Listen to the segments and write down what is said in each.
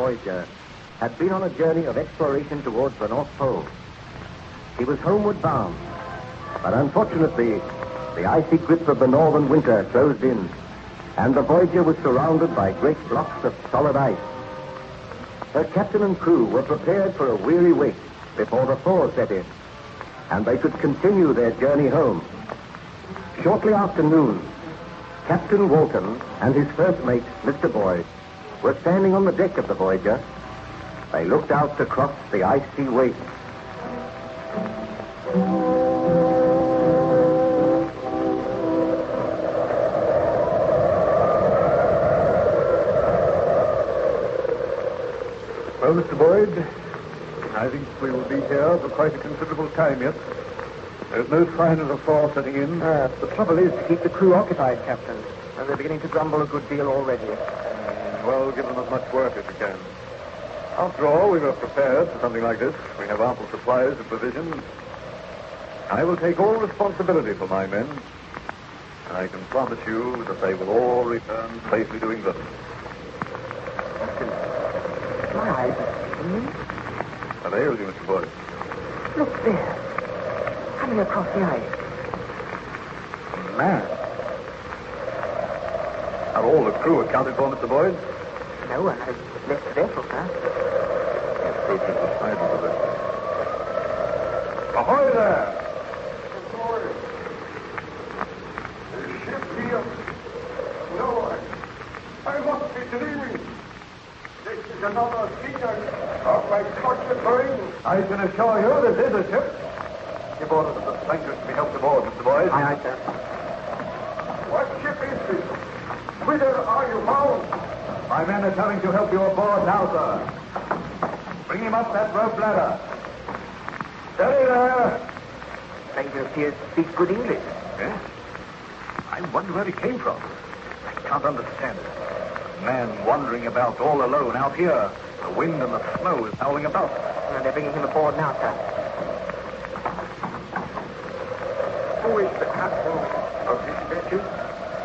Voyager had been on a journey of exploration towards the North Pole. He was homeward bound, but unfortunately, the icy grip of the northern winter closed in, and the Voyager was surrounded by great blocks of solid ice. Her captain and crew were prepared for a weary wait before the thaw set in, and they could continue their journey home. Shortly after noon, Captain Walton and his first mate, Mr. Boyd, were standing on the deck of the Voyager. They looked out across the icy waste. Well, Mr. Boyd, I think we will be here for quite a considerable time yet. There's no sign of a thaw setting in. The trouble is to keep the crew occupied, Captain. And they're beginning to grumble a good deal already. Well, give them as much work as we can. After all, we were prepared for something like this. We have ample supplies of provisions. I will take all responsibility for my men. And I can promise you that they will all return safely to England. My eyes are deceiving me. How ails you, Mr. Boyd? Look there. Coming across the ice. A man. Are all the crew accounted for, Mr. Boyd? No one has left the vessel, sir. Approaches the side of the vessel. Ahoy there! The ship here. No, I must be dreaming. This is another signal of my conscious brain. I can assure you this is a ship. Give orders that the strangers be helped aboard, Mr. Boyd. Aye, aye, sir. What ship is this? Whither are you bound? My men are coming to help you aboard now, sir. Bring him up that rope ladder. Steady there. Stranger appears to speak good English. Yes? I wonder where he came from. I can't understand it. A man wandering about all alone out here. The wind and the snow is howling about. And they're bringing him aboard now, sir. Who is the captain of this vessel?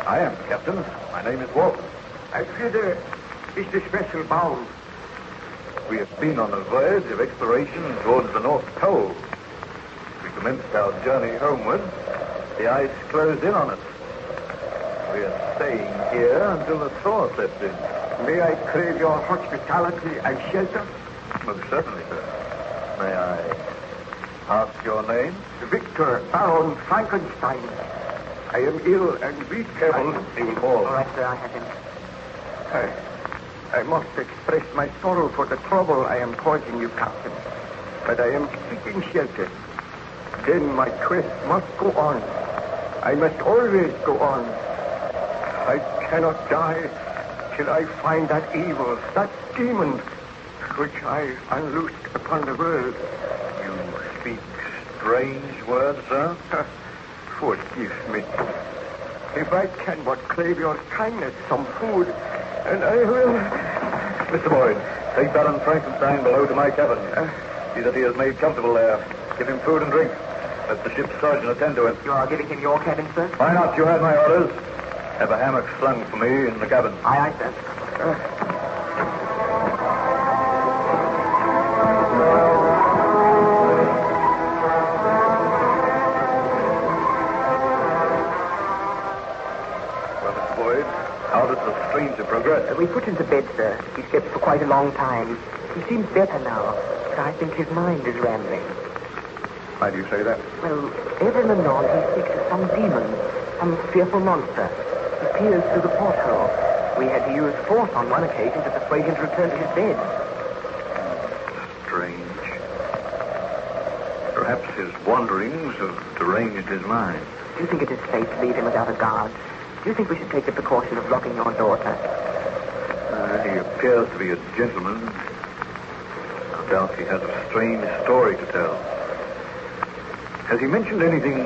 I am, Captain. My name is Walton. And whither is this vessel bound? We have been on a voyage of exploration towards the North Pole. We commenced our journey homeward. The ice closed in on us. We are staying here until the thaw sets in. May I crave your hospitality and shelter? Most certainly, sir. May I ask your name? Victor Baron Frankenstein. I am ill and weak. He will fall. All right, sir, I have him. I must express my sorrow for the trouble I am causing you, Captain. But I am seeking shelter. Then my quest must go on. I must always go on. I cannot die till I find that evil, that demon, which I unloosed upon the world. You speak strange words, sir. Forgive me. If I can but crave your kindness, some food, and I will... Mr. Boyd, take Baron Frankenstein below to my cabin. See that he is made comfortable there. Give him food and drink. Let the ship's surgeon attend to him. You are giving him your cabin, sir? Why not? You had my orders. Have a hammock slung for me in the cabin. Aye, aye, sir. How does the stranger progress? We put him to bed, sir. He slept for quite a long time. He seems better now, but I think his mind is rambling. Why do you say that? Well, ever and anon he speaks of some demon, some fearful monster. He peers through the porthole. We had to use force on one occasion to persuade him to return to his bed. Strange. Perhaps his wanderings have deranged his mind. Do you think it is safe to leave him without a guard? Do you think we should take the precaution of locking your door, sir? He appears to be a gentleman. No doubt he has a strange story to tell. Has he mentioned anything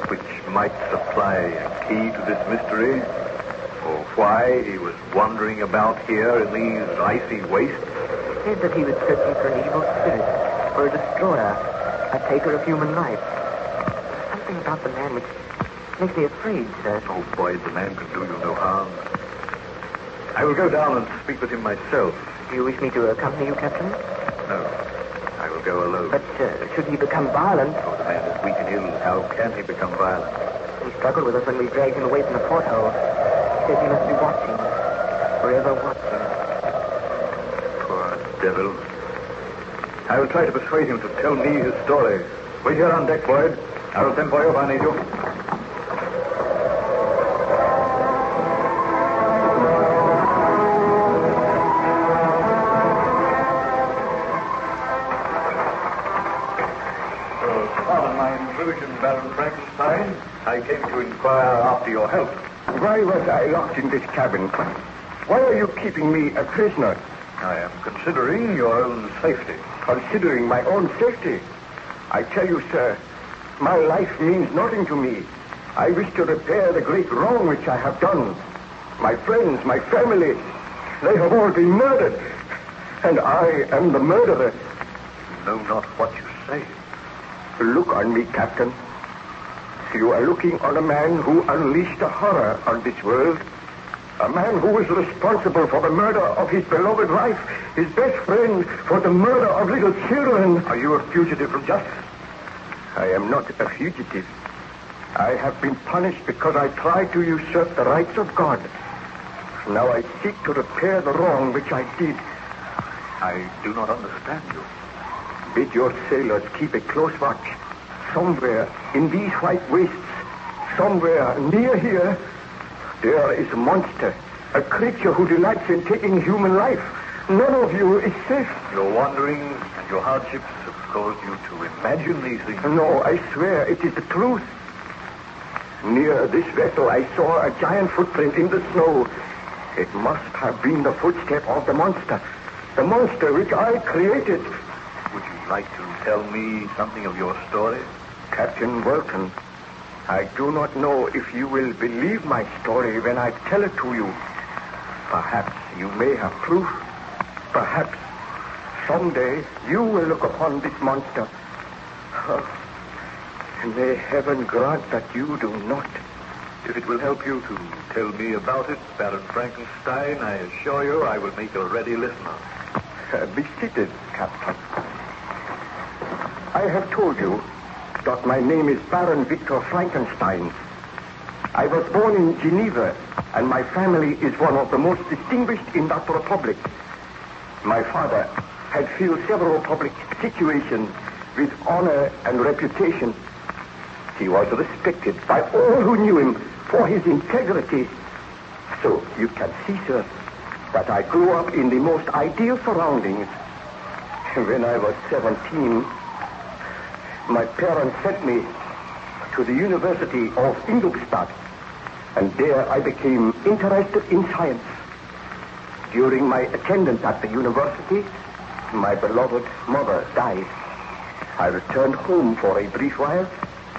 which might supply a key to this mystery? Or why he was wandering about here in these icy wastes? He said that he was searching for an evil spirit, for a destroyer, a taker of human life. Something about the man which makes me afraid, sir. Oh, Boyd, the man can do you no harm. I will go down and speak with him myself. Do you wish me to accompany you, Captain? No. I will go alone. But should he become violent? Oh, the man is weak and ill. How can he become violent? He struggled with us when we dragged him away from the porthole. He said he must be watching. Forever watching. Poor devil. I will try to persuade him to tell me his story. Wait here on deck, Boyd. I will send for you if I need you. Pardon my intrusion, Baron Frankenstein. I came to inquire after your help. Why was I locked in this cabin? Why are you keeping me a prisoner? I am considering your own safety. Considering my own safety? I tell you, sir, my life means nothing to me. I wish to repair the great wrong which I have done. My friends, my family, they have all been murdered. And I am the murderer. You know not what you say. Look on me, Captain. You are looking on a man who unleashed a horror on this world. A man who is responsible for the murder of his beloved wife, his best friend, for the murder of little children. Are you a fugitive from justice? I am not a fugitive. I have been punished because I tried to usurp the rights of God. Now I seek to repair the wrong which I did. I do not understand you. Bid your sailors keep a close watch. Somewhere in these white wastes, somewhere near here, there is a monster, a creature who delights in taking human life. None of you is safe. Your wanderings and your hardships have caused you to imagine these things. No, I swear it is the truth. Near this vessel, I saw a giant footprint in the snow. It must have been the footstep of the monster which I created. Would you like to tell me something of your story? Captain Wilton, I do not know if you will believe my story when I tell it to you. Perhaps you may have proof. Perhaps someday you will look upon this monster. May heaven grant that you do not. If it will help you to tell me about it, Baron Frankenstein, I assure you I will make a ready listener. Be seated, Captain. I have told you that my name is Baron Victor Frankenstein. I was born in Geneva, and my family is one of the most distinguished in that republic. My father had filled several public situations with honor and reputation. He was respected by all who knew him for his integrity. So you can see, sir, that I grew up in the most ideal surroundings. When I was 17, my parents sent me to the University of Ingolstadt, and there I became interested in science. During my attendance at the university, my beloved mother died. I returned home for a brief while,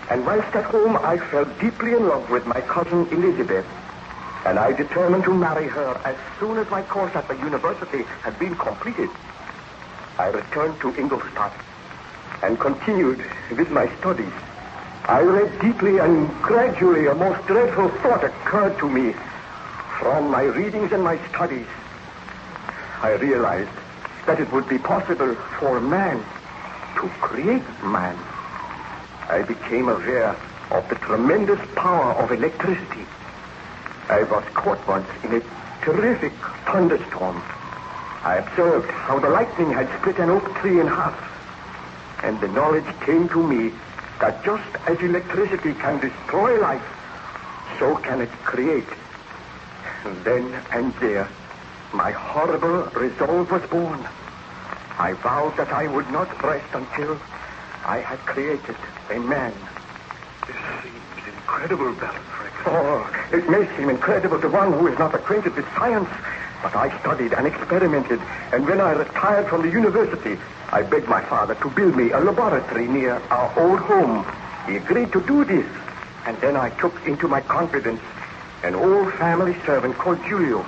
and whilst at home I fell deeply in love with my cousin Elizabeth, and I determined to marry her as soon as my course at the university had been completed. I returned to Ingolstadt and continued with my studies. I read deeply, and gradually a most dreadful thought occurred to me. From my readings and my studies, I realized that it would be possible for man to create man. I became aware of the tremendous power of electricity. I was caught once in a terrific thunderstorm. I observed how the lightning had split an oak tree in half, and the knowledge came to me that just as electricity can destroy life, so can it create. And then and there, my horrible resolve was born. I vowed that I would not rest until I had created a man. This seems incredible, Baron Frankenstein. Oh, it may seem incredible to one who is not acquainted with science, but I studied and experimented, and when I retired from the university, I begged my father to build me a laboratory near our old home. He agreed to do this, and then I took into my confidence an old family servant called Julio.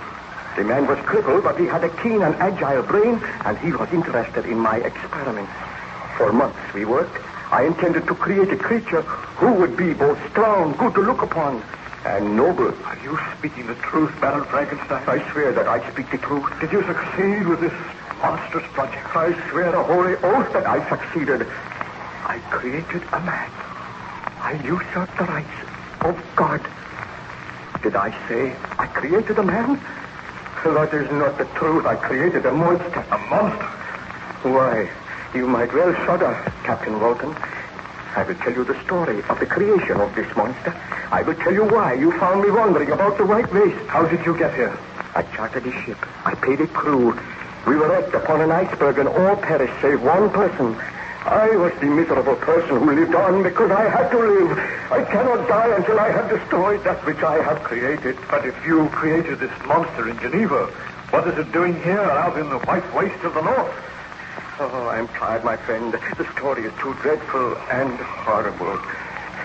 The man was crippled, but he had a keen and agile brain, and he was interested in my experiments. For months we worked. I intended to create a creature who would be both strong, good to look upon, and noble. Are you speaking the truth, Baron Frankenstein? I swear that I speak the truth. Did you succeed with this monstrous project? I swear a holy oath that I succeeded. I created a man. I usurped the rights of God. Did I say I created a man? That is not the truth. I created a monster. A monster? Why, you might well shudder, Captain Walton. I will tell you the story of the creation of this monster. I will tell you why you found me wandering about the white waste. How did you get here? I chartered a ship. I paid a crew. We were wrecked upon an iceberg and all perished save one person. I was the miserable person who lived on because I had to live. I cannot die until I have destroyed that which I have created. But if you created this monster in Geneva, what is it doing here out in the white waste of the north? Oh, I'm tired, my friend. The story is too dreadful and horrible.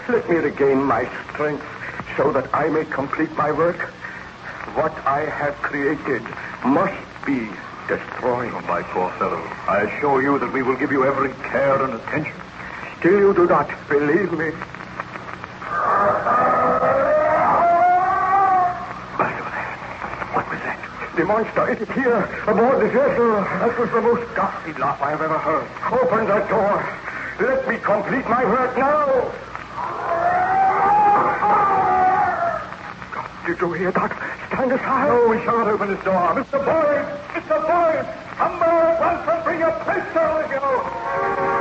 Let me regain my strength so that I may complete my work. What I have created must be destroyed. Oh, my poor fellow, I assure you that we will give you every care and attention. Still you do not believe me. What was that? The monster, it is here, aboard the vessel. That was the most ghastly laugh I have ever heard. Open that door. Let me complete my work now. God, did you hear that? Stand aside. No, we shall not open this door. Mr. Boyd! Mr. Boyd! Come back at once and bring your pistol with you!